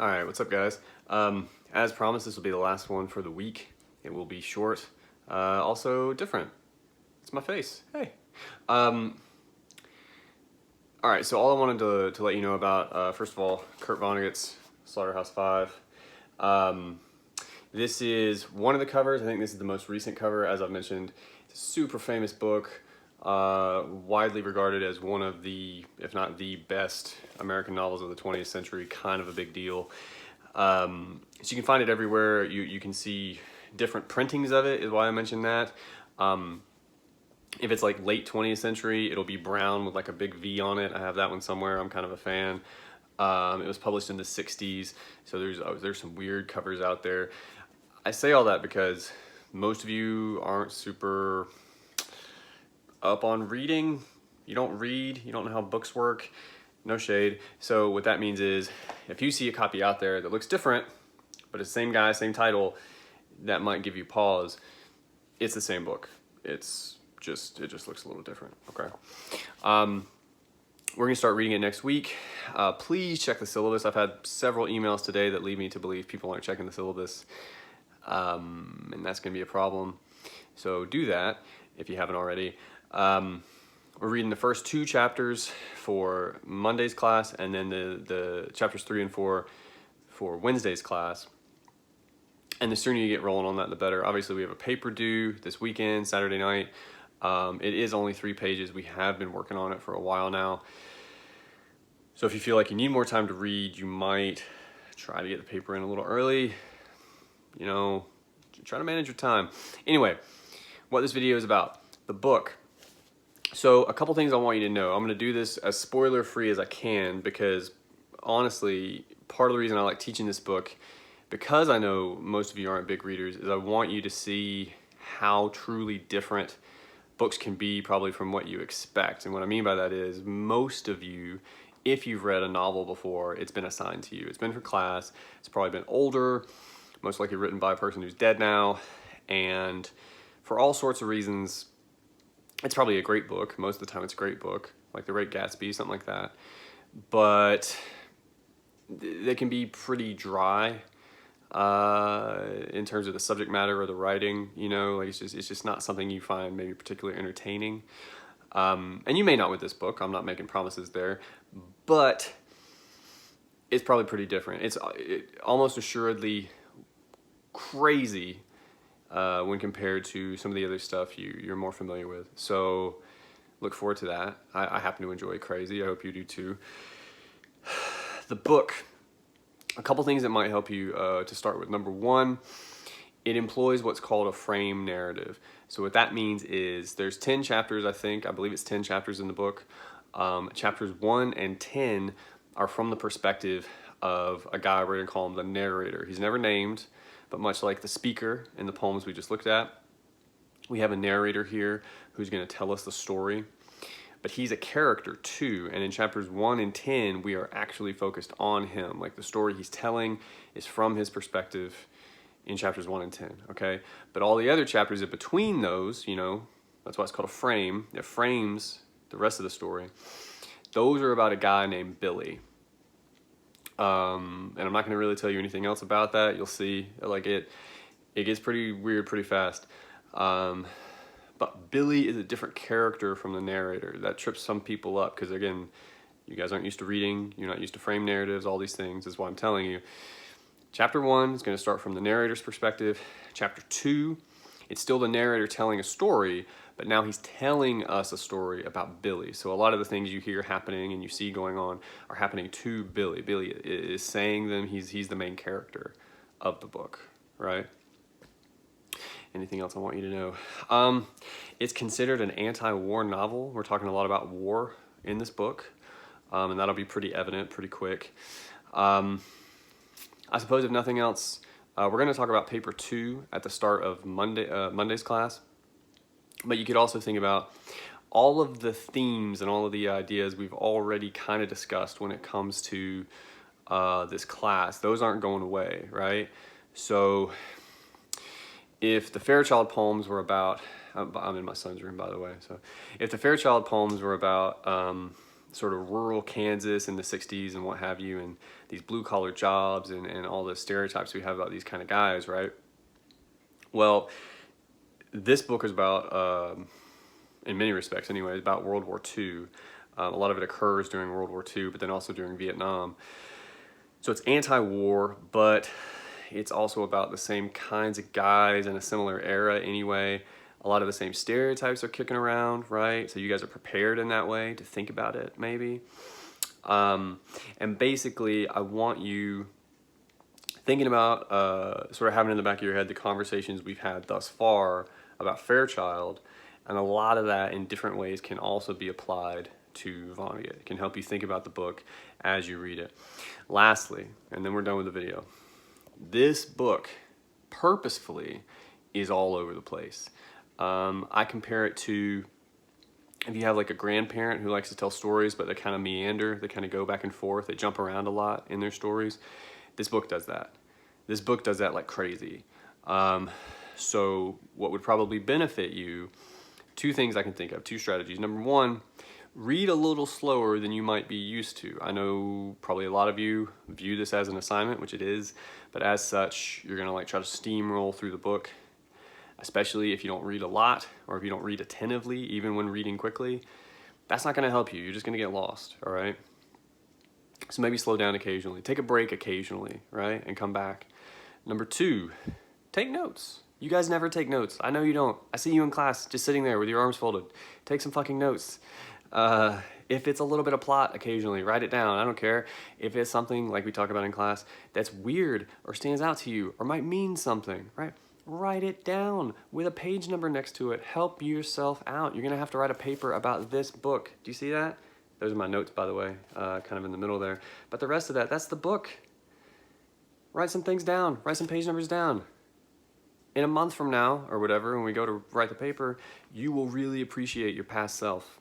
All right, what's up, guys? As promised, this will be the last one for the week. It will be short, also different. It's my face. Hey. All right, so all I wanted to let you know about, first of all, Kurt Vonnegut's Slaughterhouse-Five. This is one of the covers. I think this is the most recent cover, as I've mentioned. It's a super famous book, widely regarded as one of the, if not the best American novels of the 20th century, kind of a big deal. So you can find it everywhere. You can see different printings of it, is why I mentioned that. If it's like late 20th century, it'll be brown with like a big V on it. I have that one somewhere. I'm kind of a fan. It was published in the 60s, so there's some weird covers out there. I say all that because most of you aren't super up on reading. You don't read, you don't know how books work, no shade. So what that means is if you see a copy out there that looks different, but it's the same guy, same title, that might give you pause. It's the same book. It just looks a little different, okay? We're gonna start reading it next week. Please check the syllabus. I've had several emails today that lead me to believe people aren't checking the syllabus. And that's gonna be a problem. So do that if you haven't already. We're reading the first 2 chapters for Monday's class, and then the chapters 3 and 4 for Wednesday's class. And the sooner you get rolling on that, the better. Obviously, we have a paper due this weekend, Saturday night. It is only 3 pages. We have been working on it for a while now. So if you feel like you need more time to read, you might try to get the paper in a little early. You know, try to manage your time. Anyway, what this video is about, the book. So a couple things I want you to know. I'm going to do this as spoiler free as I can because honestly, part of the reason I like teaching this book, because I know most of you aren't big readers, is I want you to see how truly different books can be probably from what you expect. And what I mean by that is most of you, if you've read a novel before, it's been assigned to you. It's been for class. It's probably been older, most likely written by a person who's dead now. And for all sorts of reasons, it's probably a great book. Most of the time it's a great book, like The Great Gatsby, something like that. But they can be pretty dry in terms of the subject matter or the writing, you know, like it's just not something you find maybe particularly entertaining. And you may not with this book, I'm not making promises there, but it's probably pretty different. It's almost assuredly crazy when compared to some of the other stuff you're more familiar with. So look forward to that. I happen to enjoy crazy. I hope you do too. The book, a couple things that might help you to start with. Number one, it employs what's called a frame narrative. So what that means is there's 10 chapters, I believe it's 10 chapters in the book. Chapters 1 and 10 are from the perspective of a guy, we're gonna call him the narrator. He's never named, but much like the speaker in the poems we just looked at, we have a narrator here who's gonna tell us the story. But he's a character too, and in chapters 1 and 10, we are actually focused on him. Like the story he's telling is from his perspective in chapters 1 and 10, okay? But all the other chapters in between those, you know, that's why it's called a frame. It frames the rest of the story. Those are about a guy named Billy. And I'm not gonna really tell you anything else about that. You'll see, like it gets pretty weird pretty fast. But Billy is a different character from the narrator. That trips some people up because, again, you guys aren't used to reading, you're not used to frame narratives, all these things is why I'm telling you. Chapter 1 is going to start from the narrator's perspective. Chapter 2, it's still the narrator telling a story, but now he's telling us a story about Billy. So a lot of the things you hear happening and you see going on are happening to Billy. Billy is saying them, he's the main character of the book, right? Anything else I want you to know? It's considered an anti-war novel. We're talking a lot about war in this book, and that'll be pretty evident pretty quick. I suppose if nothing else, we're going to talk about paper 2 at the start of Monday's class, but you could also think about all of the themes and all of the ideas we've already kind of discussed when it comes to this class. Those aren't going away, right? So if the Fairchild poems were about, I'm in my son's room, by the way. So if the Fairchild poems were about sort of rural Kansas in the 60s and what have you, and these blue collar jobs and all the stereotypes we have about these kind of guys, right? Well, this book is about, in many respects anyway, about World War II. A lot of it occurs during World War II, but then also during Vietnam. So it's anti-war, but it's also about the same kinds of guys in a similar era anyway. A lot of the same stereotypes are kicking around, right? So you guys are prepared in that way to think about it, maybe. And basically, I want you thinking about sort of having in the back of your head the conversations we've had thus far about Fairchild, and a lot of that in different ways can also be applied to Vonnegut. It can help you think about the book as you read it. Lastly, and then we're done with the video, this book purposefully is all over the place. I compare it to, if you have like a grandparent who likes to tell stories, but they kind of meander, they kind of go back and forth, they jump around a lot in their stories. This book does that. This book does that like crazy. So what would probably benefit you, two things I can think of, two strategies. Number one, read a little slower than you might be used to. I know probably a lot of you view this as an assignment, which it is, but as such, you're gonna like try to steamroll through the book, especially if you don't read a lot or if you don't read attentively, even when reading quickly. That's not gonna help you. You're just gonna get lost, all right? So maybe slow down occasionally. Take a break occasionally, right? And come back. Number two, take notes. You guys never take notes. I know you don't. I see you in class just sitting there with your arms folded. Take some fucking notes. If it's a little bit of plot occasionally, write it down. I don't care. If it's something like we talk about in class that's weird or stands out to you or might mean something, right? Write it down with a page number next to it. Help yourself out. You're gonna have to write a paper about this book. Do you see that? Those are my notes, by the way, kind of in the middle there. But the rest of that, that's the book. Write some things down. Write some page numbers down. In a month from now, or whatever, when we go to write the paper, you will really appreciate your past self.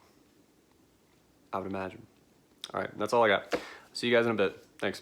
I would imagine. All right, that's all I got. See you guys in a bit. Thanks.